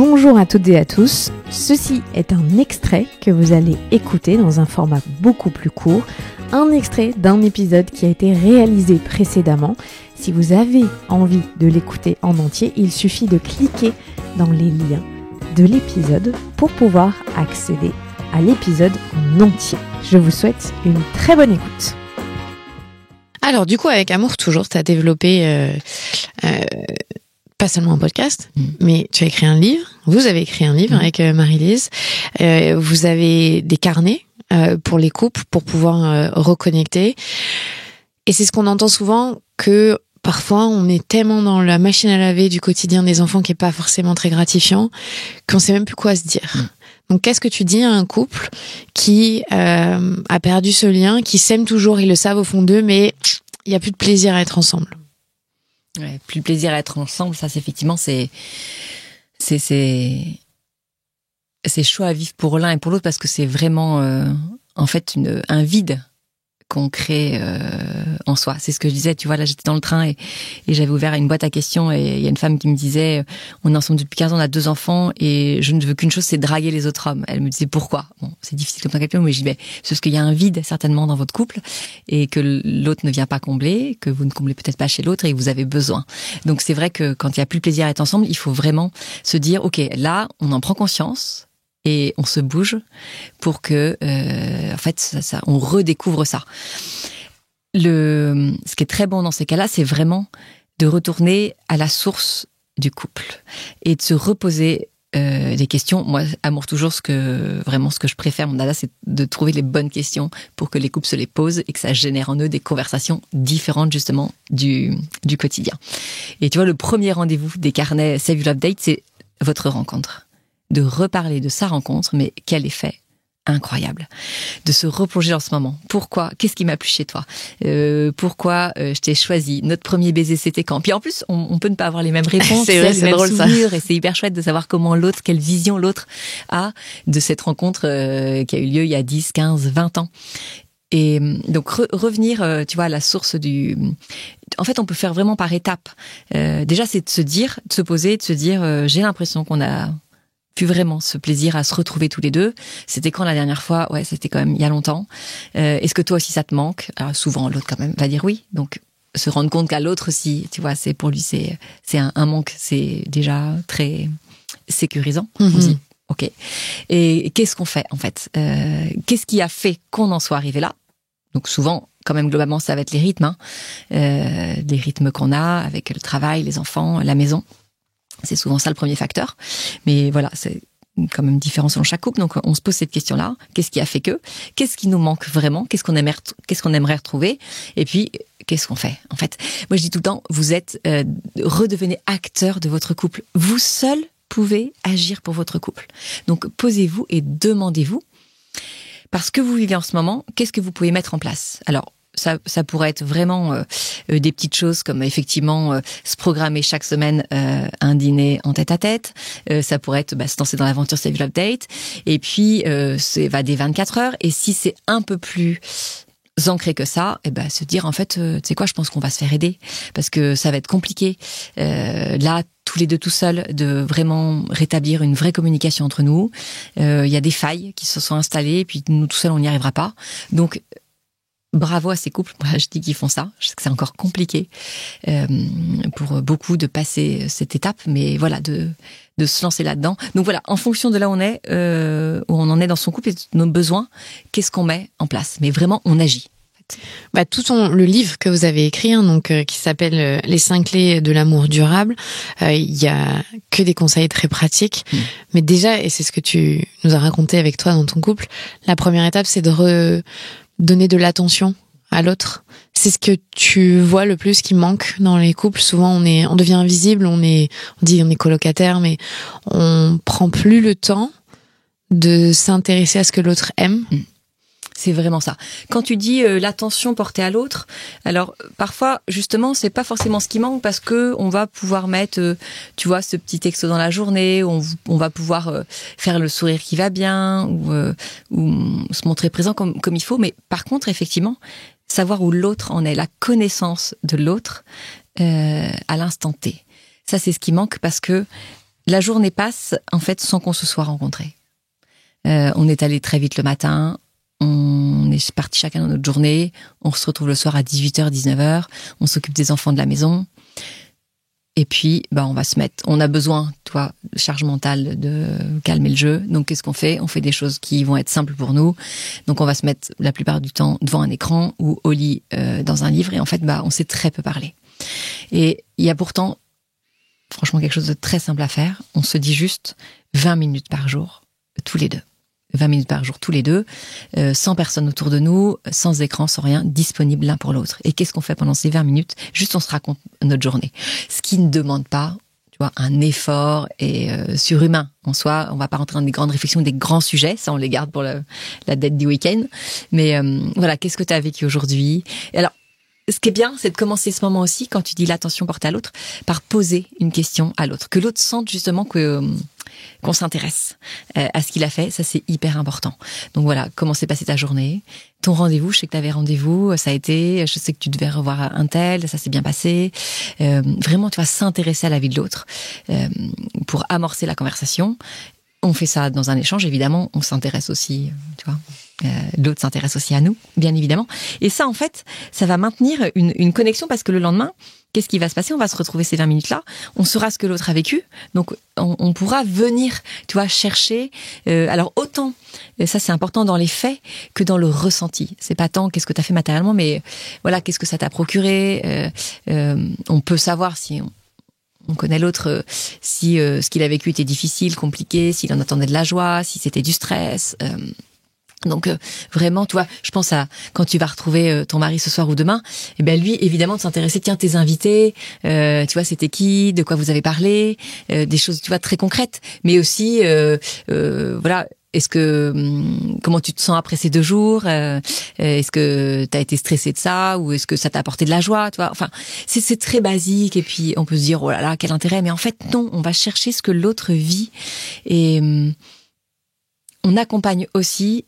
Bonjour à toutes et à tous, ceci est un extrait que vous allez écouter dans un format beaucoup plus court, un extrait d'un épisode qui a été réalisé précédemment. Si vous avez envie de l'écouter en entier, il suffit de cliquer dans les liens de l'épisode pour pouvoir accéder à l'épisode en entier. Je vous souhaite une très bonne écoute. Alors du coup, avec Amour Toujours, tu as développé pas seulement un podcast, mais tu as écrit un livre. Vous avez écrit un livre avec Marie-Lise. Vous avez des carnets pour les couples, pour pouvoir reconnecter. Et c'est ce qu'on entend souvent, que parfois on est tellement dans la machine à laver du quotidien des enfants qui est pas forcément très gratifiant, qu'on sait même plus quoi se dire. Donc qu'est-ce que tu dis à un couple qui a perdu ce lien, qui s'aime toujours, ils le savent au fond d'eux, mais il y a plus de plaisir à être ensemble? Ouais, plus de plaisir à être ensemble, ça c'est effectivement c'est chaud à vivre pour l'un et pour l'autre, parce que c'est vraiment en fait un vide qu'on crée en soi. C'est ce que je disais, tu vois, là j'étais dans le train et j'avais ouvert une boîte à questions et il y a une femme qui me disait on est ensemble depuis 15 ans, on a 2 enfants et je ne veux qu'une chose, c'est draguer les autres hommes. Elle me disait pourquoi? Bon, c'est difficile comme ça quelqu'un, mais je dis c'est parce qu'il y a un vide certainement dans votre couple et que l'autre ne vient pas combler, que vous ne comblez peut-être pas chez l'autre et que vous avez besoin. Donc c'est vrai que quand il y a plus de plaisir à être ensemble, il faut vraiment se dire ok, là on en prend conscience et on se bouge pour que, en fait, on redécouvre ça. Ce qui est très bon dans ces cas-là, c'est vraiment de retourner à la source du couple et de se reposer des questions. Moi, Amour Toujours, ce que je préfère, mon dada, c'est de trouver les bonnes questions pour que les couples se les posent et que ça génère en eux des conversations différentes, justement, du quotidien. Et tu vois, le premier rendez-vous des carnets Save Your Love Date, c'est votre rencontre. De reparler de sa rencontre, mais quel effet incroyable. De se replonger dans ce moment. Pourquoi? Qu'est-ce qui m'a plu chez toi? Pourquoi je t'ai choisi? Notre premier baiser, c'était quand? Puis en plus, on peut ne pas avoir les mêmes réponses, c'est vrai, c'est drôle ça. Et c'est hyper chouette de savoir comment l'autre, quelle vision l'autre a de cette rencontre qui a eu lieu il y a 10, 15, 20 ans. Et donc revenir, tu vois, à la source du... En fait, on peut faire vraiment par étapes. Déjà, c'est de se poser, de se dire, j'ai l'impression qu'on a pu vraiment ce plaisir à se retrouver tous les deux. C'était quand la dernière fois? Ouais, c'était quand même il y a longtemps. Est-ce que toi aussi ça te manque? Alors souvent l'autre quand même va dire oui. Donc se rendre compte qu'à l'autre aussi, tu vois, c'est pour lui c'est un manque, c'est déjà très sécurisant. On dit ok. Et qu'est-ce qu'on fait en fait? Qu'est-ce qui a fait qu'on en soit arrivé là? Donc souvent, quand même globalement, ça va être les rythmes, les rythmes qu'on a avec le travail, les enfants, la maison. C'est souvent ça le premier facteur. Mais voilà, c'est quand même différent selon chaque couple. Donc, on se pose cette question-là. Qu'est-ce qui a fait que? Qu'est-ce qui nous manque vraiment? Qu'est-ce qu'on aimerait retrouver? Et puis, qu'est-ce qu'on fait? En fait, moi, je dis tout le temps, vous êtes, redevenez acteur de votre couple. Vous seul pouvez agir pour votre couple. Donc, posez-vous et demandez-vous, parce que vous vivez en ce moment, qu'est-ce que vous pouvez mettre en place? Alors, ça pourrait être vraiment des petites choses comme effectivement se programmer chaque semaine un dîner en tête-à-tête. Ça pourrait être se lancer dans l'aventure Save Your Love Date. Et puis, c'est des 24 heures. Et si c'est un peu plus ancré que ça, se dire en fait, tu sais quoi, je pense qu'on va se faire aider parce que ça va être compliqué. Là, tous les deux tout seuls, de vraiment rétablir une vraie communication entre nous. Il y a des failles qui se sont installées et puis nous tout seuls, on n'y arrivera pas. Donc, bravo à ces couples, moi je dis qu'ils font ça. Je sais que c'est encore compliqué pour beaucoup de passer cette étape, mais voilà, de se lancer là-dedans. Donc voilà, en fonction de là où on est, où on en est dans son couple et de nos besoins, qu'est-ce qu'on met en place? Mais vraiment, on agit. Le livre que vous avez écrit, qui s'appelle Les 5 clés de l'amour durable, il y a que des conseils très pratiques. Mais déjà, et c'est ce que tu nous as raconté avec toi dans ton couple, la première étape, c'est de donner de l'attention à l'autre. C'est ce que tu vois le plus qui manque dans les couples. Souvent, on devient invisible, on dit on est colocataire, mais on prend plus le temps de s'intéresser à ce que l'autre aime. C'est vraiment ça. Quand tu dis l'attention portée à l'autre, alors parfois justement c'est pas forcément ce qui manque parce que on va pouvoir mettre, tu vois, ce petit texto dans la journée, on va pouvoir faire le sourire qui va bien ou se montrer présent comme il faut. Mais par contre effectivement, savoir où l'autre en est, la connaissance de l'autre à l'instant T, ça c'est ce qui manque parce que la journée passe en fait sans qu'on se soit rencontrés. On est allé très vite le matin, on est parti chacun dans notre journée, on se retrouve le soir à 18h, 19h, on s'occupe des enfants de la maison. Et puis, on va se mettre. On a besoin, charge mentale, de calmer le jeu. Donc, qu'est-ce qu'on fait ? On fait des choses qui vont être simples pour nous. Donc, on va se mettre la plupart du temps devant un écran ou au lit dans un livre. Et en fait, on sait très peu parler. Et il y a pourtant, franchement, quelque chose de très simple à faire. On se dit juste 20 minutes par jour, tous les deux. 20 minutes par jour, tous les deux, sans personne autour de nous, sans écran, sans rien, disponibles l'un pour l'autre. Et qu'est-ce qu'on fait pendant ces 20 minutes ? Juste, on se raconte notre journée. Ce qui ne demande pas, un effort et surhumain. En soi, on va pas rentrer dans des grandes réflexions, des grands sujets, ça on les garde pour la date du week-end. Mais voilà, qu'est-ce que tu as vécu aujourd'hui ? Et alors, ce qui est bien, c'est de commencer ce moment aussi, quand tu dis l'attention portée à l'autre, par poser une question à l'autre. Que l'autre sente justement qu'on s'intéresse à ce qu'il a fait, ça c'est hyper important. Donc voilà, comment s'est passée ta journée ? Ton rendez-vous, je sais que tu avais rendez-vous, ça a été, je sais que tu devais revoir un tel, ça s'est bien passé. Vraiment, tu vas s'intéresser à la vie de l'autre pour amorcer la conversation. On fait ça dans un échange, évidemment, on s'intéresse aussi, l'autre s'intéresse aussi à nous, bien évidemment. Et ça, en fait, ça va maintenir une connexion parce que le lendemain, qu'est-ce qui va se passer ? On va se retrouver ces 20 minutes-là, on saura ce que l'autre a vécu, donc on pourra venir, chercher. Alors autant, ça c'est important dans les faits que dans le ressenti. C'est pas tant qu'est-ce que tu as fait matériellement, mais voilà, qu'est-ce que ça t'a procuré. On peut savoir si on connaît l'autre, si ce qu'il a vécu était difficile, compliqué, s'il en attendait de la joie, si c'était du stress. Donc vraiment, je pense à quand tu vas retrouver ton mari ce soir ou demain, et ben lui évidemment de s'intéresser, tiens, tes invités, c'était qui, de quoi vous avez parlé, des choses très concrètes, mais aussi voilà, est-ce que comment tu te sens après ces 2 jours, est-ce que t'as été stressé de ça ou est-ce que ça t'a apporté de la joie, enfin c'est très basique et puis on peut se dire oh là là quel intérêt, mais en fait non, on va chercher ce que l'autre vit et on accompagne aussi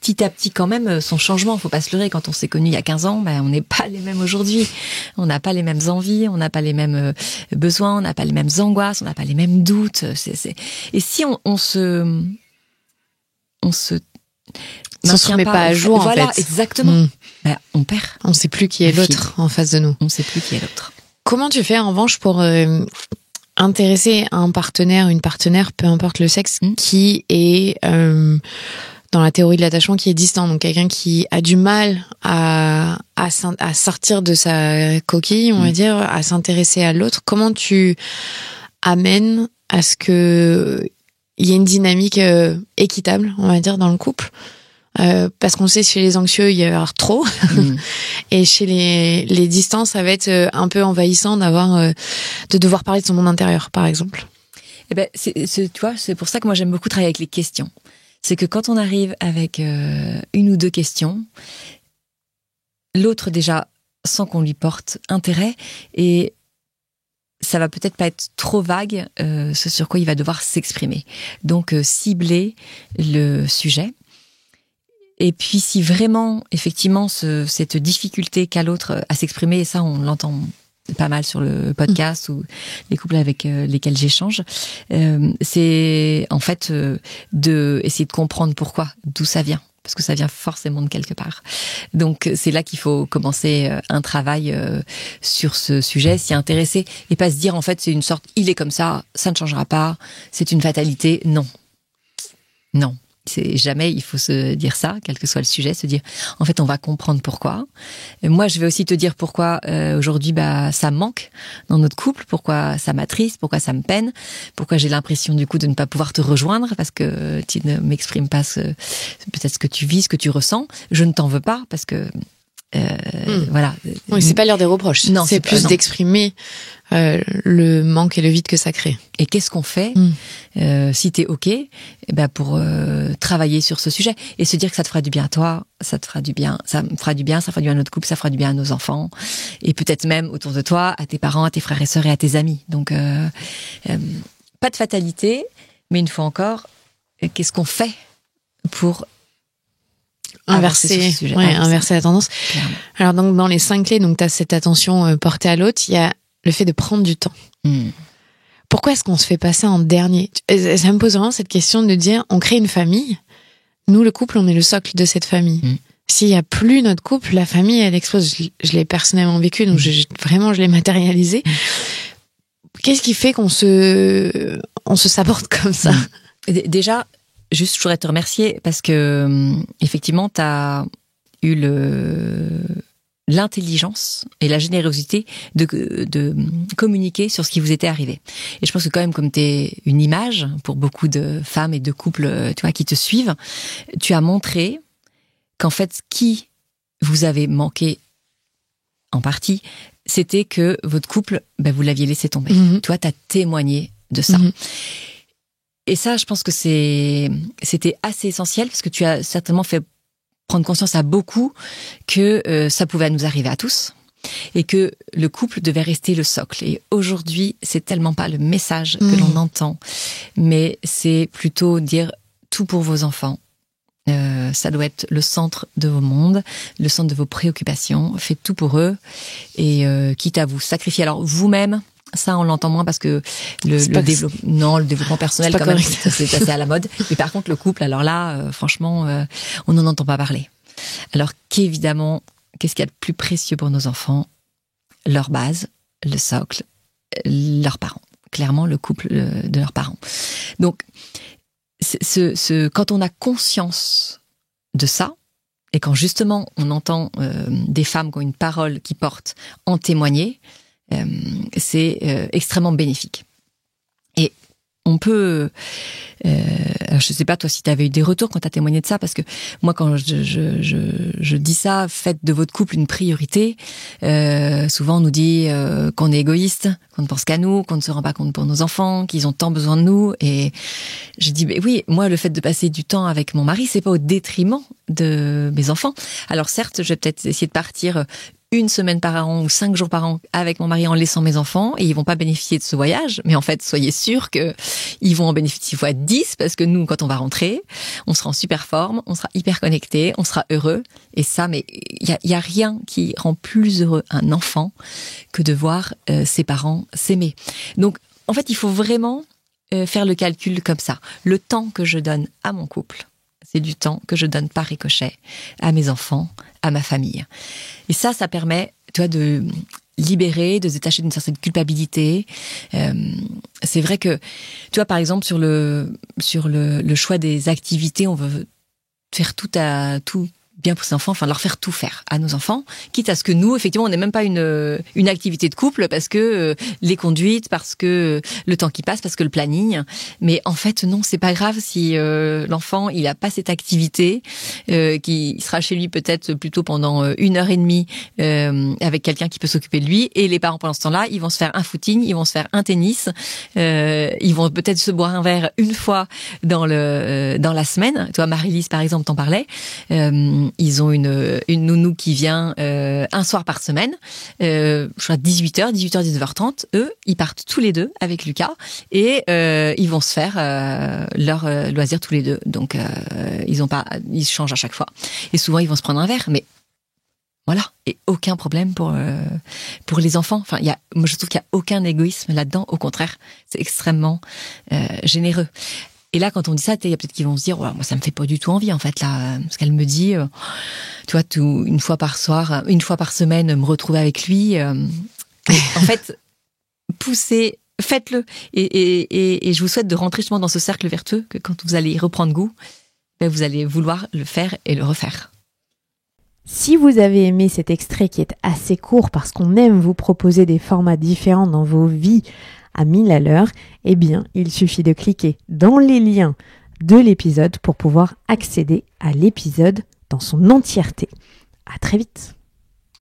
petit à petit quand même son changement. Faut pas se leurrer, quand on s'est connus il y a 15 ans, on n'est pas les mêmes aujourd'hui. On n'a pas les mêmes envies, on n'a pas les mêmes besoins, on n'a pas les mêmes angoisses, on n'a pas les mêmes doutes. Et si on se met pas à jour, voilà, en fait. Exactement. On perd. On sait plus qui est l'autre en face de nous. On sait plus qui est l'autre. Comment tu fais en revanche pour intéresser un partenaire, une partenaire, peu importe le sexe, qui est dans la théorie de l'attachement, qui est distant, donc quelqu'un qui a du mal à sortir de sa coquille, on va dire, à s'intéresser à l'autre. Comment tu amènes à ce que il y ait une dynamique équitable, on va dire, dans le couple? Parce qu'on sait, chez les anxieux, il y a trop. Et chez les distants, ça va être un peu envahissant de devoir parler de son monde intérieur, par exemple. Eh ben, c'est pour ça que moi j'aime beaucoup travailler avec les questions. C'est que quand on arrive avec 1 ou 2 questions, l'autre déjà sent qu'on lui porte intérêt et ça va peut-être pas être trop vague ce sur quoi il va devoir s'exprimer. Donc cibler le sujet. Et puis si vraiment, effectivement, cette difficulté qu'a l'autre à s'exprimer, et ça on l'entend pas mal sur le podcast ou les couples avec lesquels j'échange, c'est en fait de essayer de comprendre pourquoi, d'où ça vient, parce que ça vient forcément de quelque part. Donc c'est là qu'il faut commencer un travail sur ce sujet, s'y intéresser et pas se dire en fait c'est une sorte, il est comme ça ne changera pas, c'est une fatalité. Non. C'est jamais, il faut se dire ça, quel que soit le sujet, se dire, en fait, on va comprendre pourquoi. Et moi, je vais aussi te dire pourquoi aujourd'hui, ça me manque dans notre couple, pourquoi ça m'attriste, pourquoi ça me peine, pourquoi j'ai l'impression du coup de ne pas pouvoir te rejoindre parce que tu ne m'exprimes pas peut-être ce que tu vis, ce que tu ressens. Je ne t'en veux pas parce que voilà. Oui, c'est pas l'heure des reproches. Non, c'est plus d'exprimer le manque et le vide que ça crée. Et qu'est-ce qu'on fait si t'es OK, pour travailler sur ce sujet et se dire que ça te fera du bien à toi, ça te fera du bien, ça me fera du bien, ça fera du bien à notre couple, ça fera du bien à nos enfants et peut-être même autour de toi, à tes parents, à tes frères et sœurs et à tes amis. Donc pas de fatalité, mais une fois encore, qu'est-ce qu'on fait pour inverser la tendance. Clairement. Alors donc dans les 5 clés, donc tu as cette attention portée à l'autre, il y a le fait de prendre du temps. pourquoi est-ce qu'on se fait passer en dernier? Ça me pose vraiment cette question de dire, on crée une famille. Nous, le couple, on est le socle de cette famille. S'il y a plus notre couple, la famille, elle explose. Je l'ai personnellement vécu, donc je l'ai matérialisé. Qu'est-ce qui fait qu'on se saborde comme ça? Déjà, juste, je voudrais te remercier parce que, effectivement, tu as eu l'intelligence et la générosité de communiquer sur ce qui vous était arrivé. Et je pense que quand même, comme tu es une image pour beaucoup de femmes et de couples, tu vois, qui te suivent, tu as montré qu'en fait, ce qui vous avait manqué en partie, c'était que votre couple, vous l'aviez laissé tomber. Toi, tu as témoigné de ça. Et ça, je pense que c'était assez essentiel parce que tu as certainement fait prendre conscience à beaucoup que ça pouvait nous arriver à tous et que le couple devait rester le socle. Et aujourd'hui, c'est tellement pas le message que l'on entend, mais c'est plutôt dire tout pour vos enfants. Ça doit être le centre de vos mondes, le centre de vos préoccupations. Faites tout pour eux et quitte à vous sacrifier. Alors vous-même, ça on l'entend moins parce que le développement personnel quand même, c'est assez à la mode. Mais par contre le couple, alors là, franchement, on n'en entend pas parler. Alors qu'évidemment, qu'est-ce qu'il y a de plus précieux pour nos enfants? Leur base, le socle, leurs parents. Clairement, le couple de leurs parents. Donc quand on a conscience de ça, et quand justement on entend des femmes qui ont une parole qui porte en témoigner, c'est extrêmement bénéfique. Et on peut... je ne sais pas toi si tu avais eu des retours quand tu as témoigné de ça, parce que moi quand je dis ça, faites de votre couple une priorité, souvent on nous dit qu'on est égoïste, qu'on ne pense qu'à nous, qu'on ne se rend pas compte pour nos enfants, qu'ils ont tant besoin de nous. Et je dis oui, moi le fait de passer du temps avec mon mari, c'est pas au détriment de mes enfants. Alors certes, je vais peut-être essayer de partir 1 semaine par an ou 5 jours par an avec mon mari en laissant mes enfants et ils vont pas bénéficier de ce voyage. Mais en fait, soyez sûrs que ils vont en bénéficier fois 10 parce que nous, quand on va rentrer, on sera en super forme, on sera hyper connectés, on sera heureux. Et ça, mais il y a rien qui rend plus heureux un enfant que de voir ses parents s'aimer. Donc, en fait, il faut vraiment faire le calcul comme ça. Le temps que je donne à mon couple, c'est du temps que je donne par ricochet à mes enfants, à ma famille. Et ça permet, toi, de libérer, de se détacher d'une certaine culpabilité. C'est vrai que, tu vois, par exemple, sur le choix des activités, on veut faire tout bien pour ses enfants, enfin leur faire tout faire à nos enfants, quitte à ce que nous, effectivement, on n'ait même pas une activité de couple parce que les conduites, parce que le temps qui passe, parce que le planning. Mais en fait, non, c'est pas grave si l'enfant il a pas cette activité, qui sera chez lui peut-être plutôt pendant 1h30 avec quelqu'un qui peut s'occuper de lui. Et les parents pendant ce temps-là, ils vont se faire un footing, ils vont se faire un tennis, ils vont peut-être se boire un verre une fois dans la semaine. Toi, Marie-Lise par exemple, t'en parlais. Ils ont une nounou qui vient un soir par semaine, je crois 18h, 19h30. Eux, ils partent tous les deux avec Lucas et ils vont se faire leur loisir tous les deux. Donc ils changent à chaque fois. Et souvent ils vont se prendre un verre, mais voilà, et aucun problème pour les enfants. Enfin, moi je trouve qu'il y a aucun égoïsme là-dedans. Au contraire, c'est extrêmement généreux. Et là, quand on dit ça, il y a peut-être qui vont se dire, moi, ça me fait pas du tout envie, en fait, là, parce qu'elle me dit, tu vois, une fois par semaine, me retrouver avec lui. En fait, poussez, faites-le. Et je vous souhaite de rentrer justement dans ce cercle vertueux que quand vous allez y reprendre goût, vous allez vouloir le faire et le refaire. Si vous avez aimé cet extrait qui est assez court parce qu'on aime vous proposer des formats différents dans vos vies à 1000 à l'heure, eh bien, il suffit de cliquer dans les liens de l'épisode pour pouvoir accéder à l'épisode dans son entièreté. À très vite.